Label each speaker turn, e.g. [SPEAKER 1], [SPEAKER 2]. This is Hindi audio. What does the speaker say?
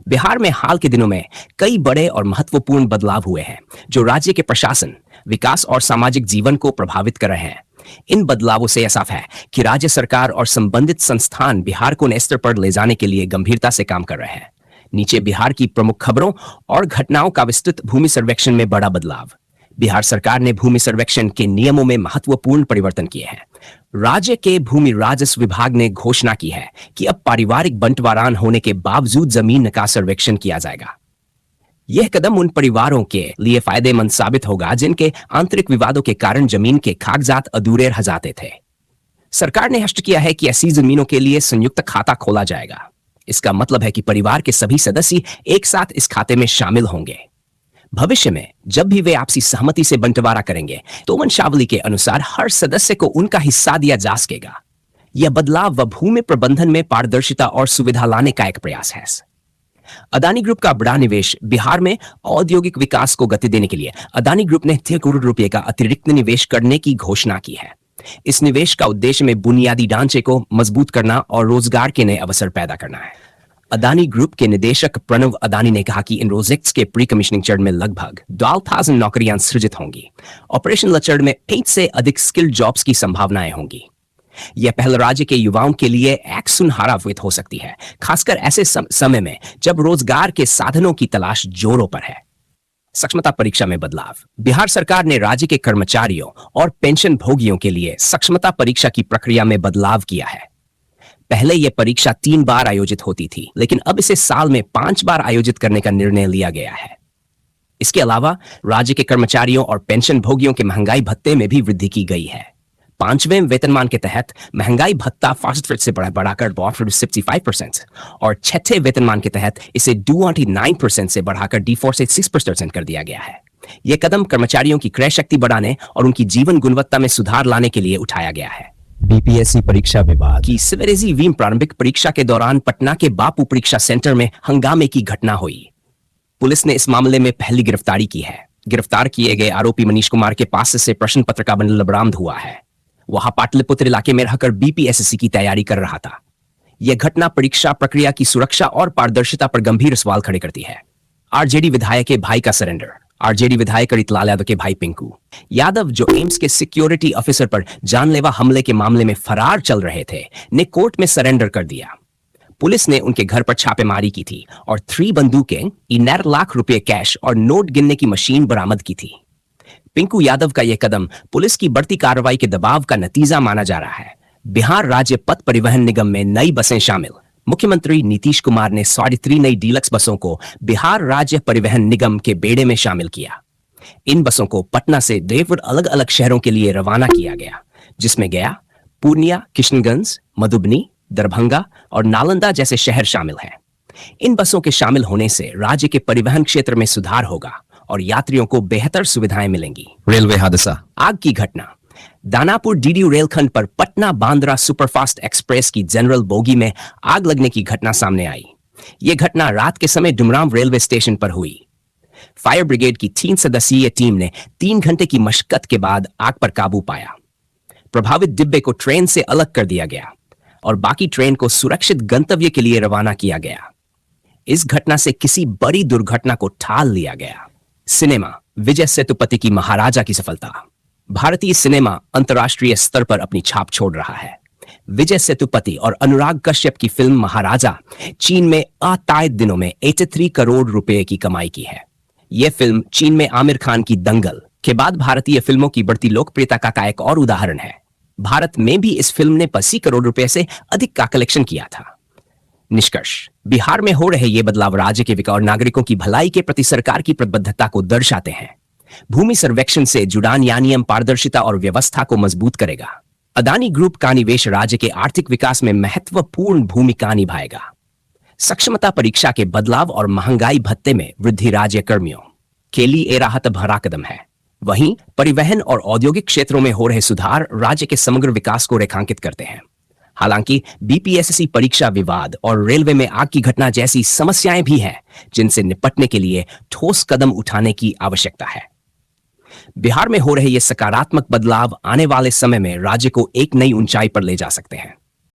[SPEAKER 1] बिहार में हाल के दिनों में कई बड़े और महत्वपूर्ण बदलाव हुए हैं जो राज्य के प्रशासन, विकास और सामाजिक जीवन को प्रभावित कर रहे हैं। इन बदलावों से यह साफ है कि राज्य सरकार और संबंधित संस्थान बिहार को नए स्तर पर ले जाने के लिए गंभीरता से काम कर रहे हैं। नीचे बिहार की प्रमुख खबरों और घटनाओं का विस्तृत भूमि सर्वेक्षण में बड़ा बदलाव। बिहार सरकार ने भूमि सर्वेक्षण के नियमों में महत्वपूर्ण परिवर्तन किए हैं। राज्य के भूमि राजस्व विभाग ने घोषणा की है कि अब पारिवारिक बंटवारान होने के बावजूद जमीन का सर्वेक्षण किया जाएगा। यह कदम उन परिवारों के लिए फायदेमंद साबित होगा जिनके आंतरिक विवादों के कारण जमीन के कागजात अधूरे रह जाते थे। सरकार ने स्पष्ट किया है कि ऐसी जमीनों के लिए संयुक्त खाता खोला जाएगा। इसका मतलब है कि परिवार के सभी सदस्य एक साथ इस खाते में शामिल होंगे। भविष्य में जब भी वे आपसी सहमति से बंटवारा करेंगे तो वंशावली के अनुसार हर सदस्य को उनका हिस्सा दिया जा सकेगा। यह बदलाव व भूमि प्रबंधन में पारदर्शिता और सुविधा लाने का एक प्रयास है। अदानी ग्रुप का बड़ा निवेश। बिहार में औद्योगिक विकास को गति देने के लिए अदानी ग्रुप ने 3 करोड़ रुपए का अतिरिक्त निवेश करने की घोषणा की है। इस निवेश का उद्देश्य में बुनियादी ढांचे को मजबूत करना और रोजगार के नए अवसर पैदा करना है। अदानी ग्रुप के निदेशक प्रणव अदानी ने कहा कि इन प्रोजेक्ट्स के प्री कमीशनिंग चरण में लगभग 12,000 नौकरियां सृजित होंगी। ऑपरेशनल चरण में 8 से अधिक स्किल्ड जॉब्स की संभावनाएं होंगी। यह पहल राज्य के युवाओं के लिए एक सुनहरा साबित हो सकती है, खासकर ऐसे समय में जब रोजगार के साधनों की तलाश जोरों पर है। सक्षमता परीक्षा में बदलाव। बिहार सरकार ने राज्य के कर्मचारियों और पेंशन भोगियों के लिए सक्षमता परीक्षा की प्रक्रिया में बदलाव किया है। पहले यह परीक्षा 3 बार आयोजित होती थी, लेकिन अब इसे साल में 5 बार आयोजित करने का निर्णय लिया गया है। इसके अलावा राज्य के कर्मचारियों और पेंशन भोगियों के महंगाई भत्ते में भी वृद्धि की गई है। 5वें वेतनमान के तहत महंगाई भत्ता फास्ट से बढ़ाकर 65% और 6ठे वेतनमान के तहत इसे 29% से बढ़ाकर D4 से 6% कर दिया गया है। यह कदम कर्मचारियों की क्रय शक्ति बढ़ाने और उनकी जीवन गुणवत्ता में सुधार लाने के लिए उठाया गया है। बीपीएससी परीक्षा विवाद की सिवरेजी वीम प्रारंभिक परीक्षा के दौरान पटना के बापू परीक्षा सेंटर में हंगामे की घटना हुई। पुलिस ने इस मामले में पहली गिरफ्तारी की है। गिरफ्तार किए गए आरोपी मनीष कुमार के पास से प्रश्न पत्र का बंडल बरामद हुआ है। वहां पाटलिपुत्र इलाके में रहकर बीपीएससी की तैयारी कर रहा था। यह घटना परीक्षा प्रक्रिया की सुरक्षा और पारदर्शिता पर गंभीर सवाल खड़े करती है। आरजेडी विधायक के भाई का सरेंडर। आरजेडी विधायक रीतलाल यादव के भाई पिंकू यादव, जो एम्स के सिक्योरिटी ऑफिसर पर जानलेवा हमले के मामले में फरार चल रहे थे, ने कोर्ट में सरेंडर कर दिया। पुलिस ने उनके घर पर छापेमारी की थी और 3 बंदूकें, 1.5 लाख रुपए कैश और नोट गिनने की मशीन बरामद की थी। पिंकू यादव का यह कदम पुलिस की बढ़ती कार्रवाई के दबाव का नतीजा माना जा रहा है। बिहार राज्य पथ परिवहन निगम में नई बसें शामिल। मुख्यमंत्री नीतीश कुमार ने 3.5 नई डीलक्स बसों को बिहार राज्य परिवहन निगम के बेड़े में शामिल किया। इन बसों को पटना से देवपुर अलग अलग शहरों के लिए रवाना किया गया, जिसमें गया, पूर्णिया, किशनगंज, मधुबनी, दरभंगा और नालंदा जैसे शहर शामिल हैं। इन बसों के शामिल होने से राज्य के परिवहन क्षेत्र में सुधार होगा और यात्रियों को बेहतर सुविधाएं मिलेंगी। रेलवे हादसा। आग की घटना। दानापुर डीडीयू रेलखंड पर पटना बांद्रा सुपरफास्ट एक्सप्रेस की जनरल बोगी में आग लगने की घटना सामने आई। यह घटना रात के समय डुमरांव रेलवे स्टेशन पर हुई। फायर ब्रिगेड की 3 सदस्यीय टीम ने 3 घंटे की मशक्कत के बाद आग पर काबू पाया। प्रभावित डिब्बे को ट्रेन से अलग कर दिया गया और बाकी ट्रेन को सुरक्षित गंतव्य के लिए रवाना किया गया। इस घटना से किसी बड़ी दुर्घटना को टाल लिया गया। सिनेमा। विजय सेतुपति की महाराजा की सफलता। भारतीय सिनेमा अंतर्राष्ट्रीय स्तर पर अपनी छाप छोड़ रहा है। विजय सेतुपति और अनुराग कश्यप की फिल्म महाराजा चीन में अतायत दिनों में 83 करोड़ रुपए की कमाई की है। यह फिल्म चीन में आमिर खान की दंगल के बाद भारतीय फिल्मों की बढ़ती लोकप्रियता का एक और उदाहरण है। भारत में भी इस फिल्म ने 80 करोड़ रुपए से अधिक का कलेक्शन किया था। निष्कर्ष। बिहार में हो रहे ये बदलाव राज्य के विकास और नागरिकों की भलाई के प्रति सरकार की प्रतिबद्धता को दर्शाते हैं। भूमि सर्वेक्षण से जुड़ा नियम पारदर्शिता और व्यवस्था को मजबूत करेगा। अदानी ग्रुप का निवेश राज्य के आर्थिक विकास में महत्वपूर्ण भूमिका निभाएगा। सक्षमता परीक्षा के बदलाव और महंगाई भत्ते में वृद्धि राज्य कर्मियों के लिए राहत भरा कदम है। वहीं परिवहन और औद्योगिक क्षेत्रों में हो रहे सुधार राज्य के समग्र विकास को रेखांकित करते हैं। हालांकि बीपीएससी परीक्षा विवाद और रेलवे में आग की घटना जैसी समस्याएं भी हैं, जिनसे निपटने के लिए ठोस कदम उठाने की आवश्यकता है। बिहार में हो रहे ये सकारात्मक बदलाव आने वाले समय में राज्य को एक नई ऊंचाई पर ले जा सकते हैं।